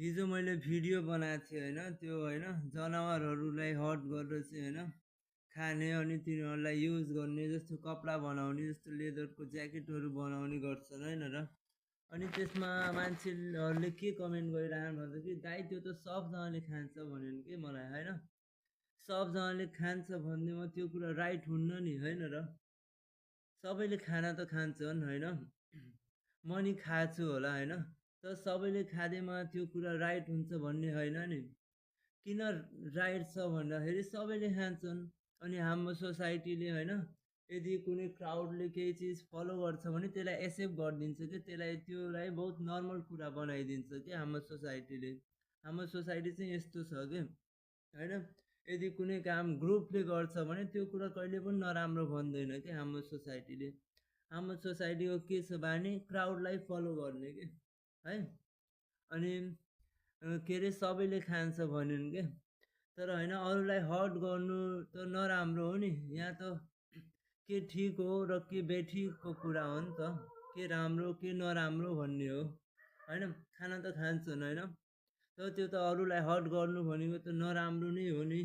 हिजो मैले भिडियो बनाएको थिएँ होइन, त्यो होइन जनावरहरूलाई हर्ट गरेर चाहिँ होइन खाने अनि तिनीहरूलाई युज गर्ने, जस्तो कपडा बनाउने, जस्तो लेदरको ज्याकेटहरू बनाउने गर्छन् होइन र। अनि त्यसमा मान्छेहरूले के कमेन्ट गरिरहन् भन्दा कि दाइ त्यो त सबजनाले खान्छ भन्यो कि मलाई होइन। सबजनाले खान्छ भन्नेमा त्यो कुरा राइट हुन्न नि होइन र। सबैले खाना त खान्छन् होइन, म नि खाछु होला होइन, तर सबैले खाँदैमा त्यो कुरा राइट हुन्छ भन्ने होइन नि। किन राइट छ भन्दाखेरि सबैले खान्छन्। अनि हाम्रो सोसाइटीले होइन यदि कुनै क्राउडले केही चिज फलो गर्छ भने त्यसलाई एक्सेप्ट गरिदिन्छ कि त्यसलाई बहुत नर्मल कुरा बनाइदिन्छ कि हाम्रो सोसाइटीले। हाम्रो सोसाइटी चाहिँ यस्तो छ कि होइन, यदि कुनै काम ग्रुपले गर्छ भने त्यो कुरा कहिले पनि नराम्रो भन्दैन कि हाम्रो सोसाइटीले। हाम्रो सोसाइटीको के छ भने क्राउडलाई फलो गर्ने कि है। अनि के अरे सबैले खान्छ भन्यो के, तर होइन अरूलाई हर्ट गर्नु त नराम्रो हो नि। यहाँ त के ठिक हो र के बेठिकको कुरा हो नि त, के राम्रो के नराम्रो भन्ने हो होइन। खाना त खान्छन् होइन, तर त्यो त अरूलाई हर्ट गर्नु भनेको त नराम्रो नै हो नि।